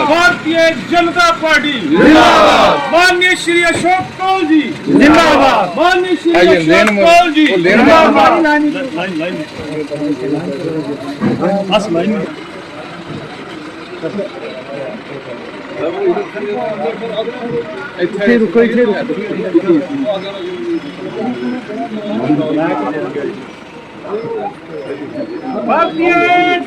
Bharatiya Janata party माननीय श्री अशोक कौल जी जिंदाबाद। माननीय श्री अशोक कौल जी भारतीय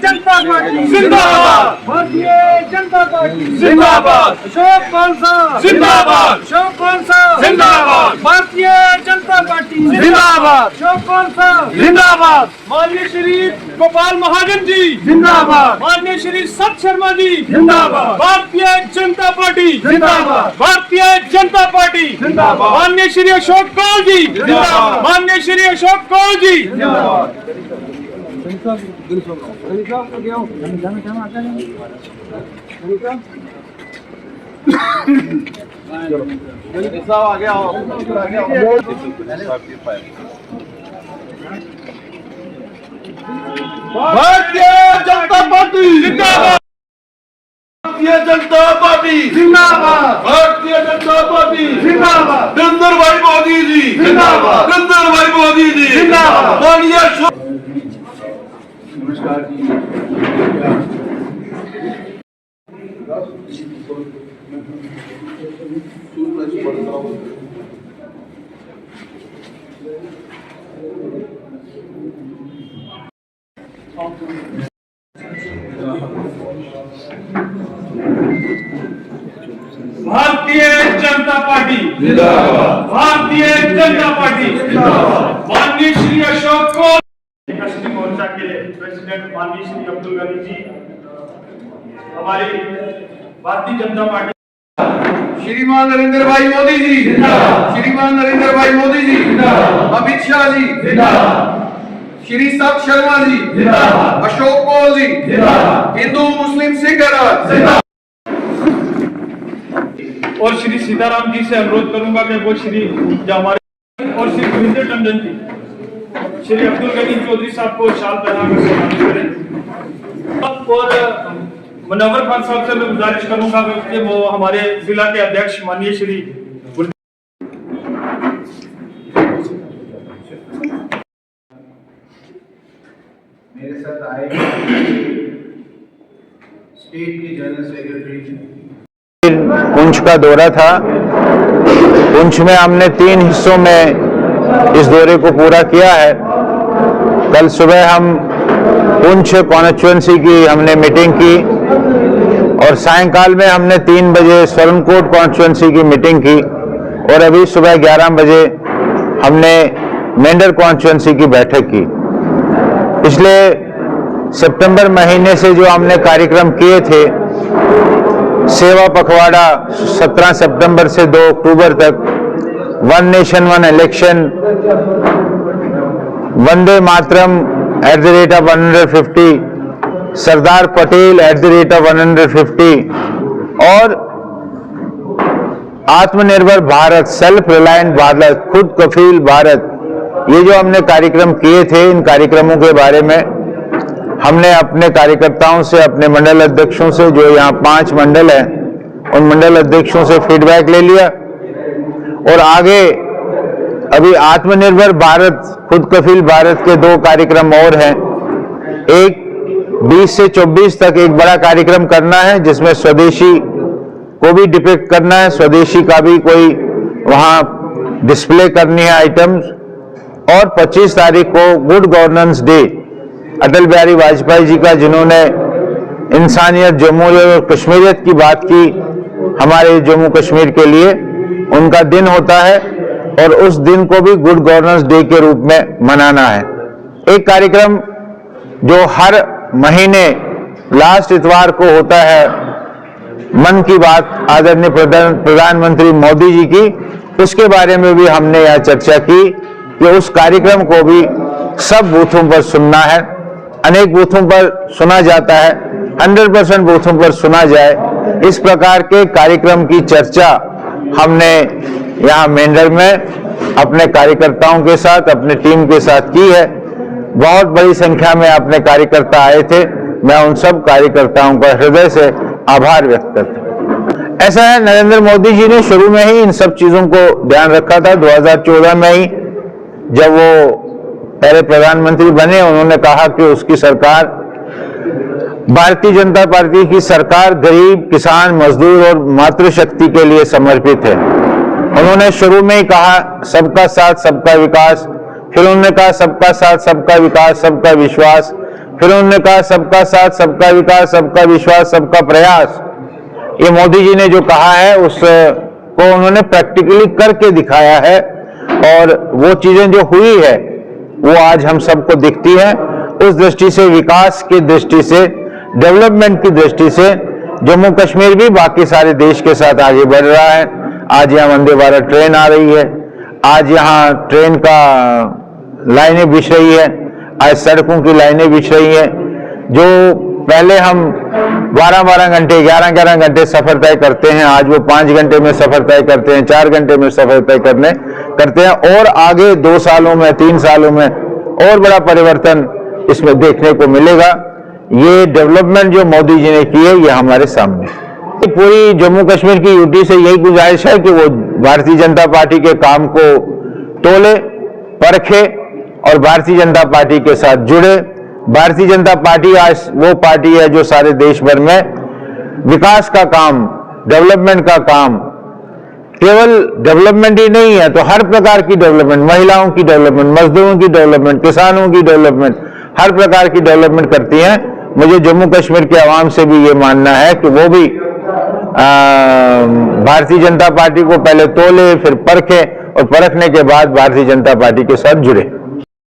जनता पार्टी जिंदाबाद। भारतीय जनता पार्टी जिंदाबाद। अशोक कौल साहब जिंदाबाद। अशोक कौल साहब जिंदाबाद। भारतीय जनता पार्टी जिंदाबाद। अशोक कौल साहब जिंदाबाद। माननीय श्री गोपाल महाजन जी जिंदाबाद। माननीय श्री सत शर्मा जी जिंदाबाद। भारतीय जनता पार्टी जिंदाबाद। भारतीय जनता पार्टी जिंदाबाद। माननीय श्री अशोक कौल जी जिंदाबाद। माननीय श्री अशोक कौल जी जिंदाबाद। भारतीय जनता पार्टी जिंदाबाद। भारतीय जनता पार्टी जिंदाबाद। भारतीय जनता पार्टी जिंदाबाद। नरेंद्र भाई मोदी जी जिंदाबाद। नरेंद्र भाई मोदी जी जिंदाबाद। माननीय नमस्कार जी। भारतीय जनता पार्टी जिंदाबाद। भारतीय जनता पार्टी जिंदाबाद। माननीय श्री अशोक कौल कश्मीर मोर्चा के प्रेसिडेंट माननीय श्री अब्दुल गनी जी, हमारी भारतीय जनता पार्टी श्रीमान नरेंद्र भाई मोदी जी जिंदाबाद। श्रीमान नरेंद्र भाई मोदी जी जिंदाबाद। अमित शाह जी जिंदाबाद। श्री सत शर्मा जी जिंदाबाद। अशोक कौल जी जिंदाबाद। हिंदू मुस्लिम सिख जिंदाबाद। और श्री सीताराम जी से अनुरोध करूंगा कि वो श्री जो हमारे और श्री गुरिंदर टंडन जी, श्री अब्दुल गनी चौधरी साहब को शाल पहनाकर सम्मानित करें। और मुनव्वर खान साहब से मैं गुजारिश करूंगा कि वो हमारे जिला के अध्यक्ष माननीय श्री मेरे साथ आए स्टेट के जनरल सेक्रेटरी। पुंछ का दौरा था। पुंछ में हमने 3 हिस्सों में इस दौरे को पूरा किया है। कल सुबह हम पुंछ कॉन्स्टिट्यूएंसी की हमने मीटिंग की और सायंकाल में हमने 3 बजे स्वर्णकोट कॉन्स्टिट्यूएंसी की मीटिंग की और अभी सुबह 11 बजे हमने मेंढर कॉन्स्टिट्यूएंसी की बैठक की। पिछले सितंबर महीने से जो हमने कार्यक्रम किए थे, सेवा पखवाड़ा 17 सितंबर से 2 अक्टूबर तक, one nation one election, Vande Mataram @150, Sardar Patel @150 और आत्मनिर्भर भारत, सेल्फ रिलायंट भारत, खुद कफील भारत, ये जो हमने कार्यक्रम किए थे, इन कार्यक्रमों के बारे में हमने अपने कार्यकर्ताओं से, अपने मंडल अध्यक्षों से, जो यहाँ 5 मंडल हैं, उन मंडल अध्यक्षों से फीडबैक ले लिया और आगे अभी आत्मनिर्भर भारत, खुद कफील भारत के 2 कार्यक्रम और हैं। एक 20 से 24 तक एक बड़ा कार्यक्रम करना है जिसमें स्वदेशी को भी डिपिक्ट करना है, स्वदेशी का भी कोई वहाँ डिस्प्ले करनी है आइटम्स। और 25 तारीख को good governance day, Atal Bihari Vajpayee ji का, जिन्होंने इंसानियत, जमहूरियत और कश्मीरियत की बात की हमारे जम्मू कश्मीर के लिए, उनका दिन होता है और उस दिन को भी गुड गवर्नेंस डे के रूप में मनाना है। एक कार्यक्रम जो हर महीने लास्ट इतवार को होता है, मन की बात आदरणीय प्रधानमंत्री मोदी जी की, उसके बारे में भी हमने यहाँ चर्चा की कि उस कार्यक्रम को भी सब बूथों पर सुनना है। अनेक बूथों पर सुना जाता है, 100% बूथों पर सुना जाए, इस प्रकार के कार्यक्रम की चर्चा हमने यहाँ मेंढर में अपने कार्यकर्ताओं के साथ, अपने टीम के साथ की है बहुत बड़ी संख्या में अपने कार्यकर्ता आए थे। मैं उन सब कार्यकर्ताओं का हृदय से आभार व्यक्त करता हूं। ऐसा है, नरेंद्र मोदी जी ने शुरू में ही इन सब चीजों को ध्यान रखा था। 2014 में ही जब वो पहले प्रधानमंत्री बने, उन्होंने कहा कि उसकी सरकार, भारतीय जनता पार्टी की सरकार, गरीब, किसान, मजदूर और मातृशक्ति के लिए समर्पित है। उन्होंने शुरू में ही कहा सबका साथ सबका विकास, फिर उन्होंने कहा सबका साथ सबका विकास सबका विश्वास, फिर उन्होंने कहा सबका साथ सबका विकास सबका विश्वास सबका प्रयास। ये मोदी जी ने जो कहा है उसको उन्होंने प्रैक्टिकली करके दिखाया है, और वो चीजें जो हुई है वो आज हम सबको दिखती है। उस दृष्टि से, विकास की दृष्टि से, डेवलपमेंट की दृष्टि से जम्मू कश्मीर भी बाकी सारे देश के साथ आगे बढ़ रहा है। आज यहाँ वंदे भारत ट्रेन आ रही है, आज यहाँ ट्रेन का लाइनें बिछ रही है, आज सड़कों की लाइनें बिछ रही हैं। जो पहले हम 12-12 घंटे, 11-11 घंटे सफर तय करते हैं, आज वो 5 घंटे में सफर तय करते हैं, 4 घंटे में सफर तय करते हैं। और आगे 2 सालों में, 3 सालों में और बड़ा परिवर्तन इसमें देखने को मिलेगा। ये डेवलपमेंट जो मोदी जी ने की है, ये हमारे सामने। पूरी जम्मू कश्मीर की यूटी से यही गुजारिश है कि वो भारतीय जनता पार्टी के काम को तोले, परखे और भारतीय जनता पार्टी के साथ जुड़े। भारतीय जनता पार्टी आज वो पार्टी है जो सारे देश भर में विकास का काम, डेवलपमेंट का काम, केवल डेवलपमेंट ही नहीं है तो हर प्रकार की डेवलपमेंट, महिलाओं की डेवलपमेंट, मजदूरों की डेवलपमेंट, किसानों की डेवलपमेंट, हर प्रकार की डेवलपमेंट करती है। मुझे जम्मू कश्मीर के आवाम से भी ये मानना है कि वो भी भारतीय जनता पार्टी को पहले तोले, फिर परखे और परखने के बाद भारतीय जनता पार्टी के साथ जुड़े।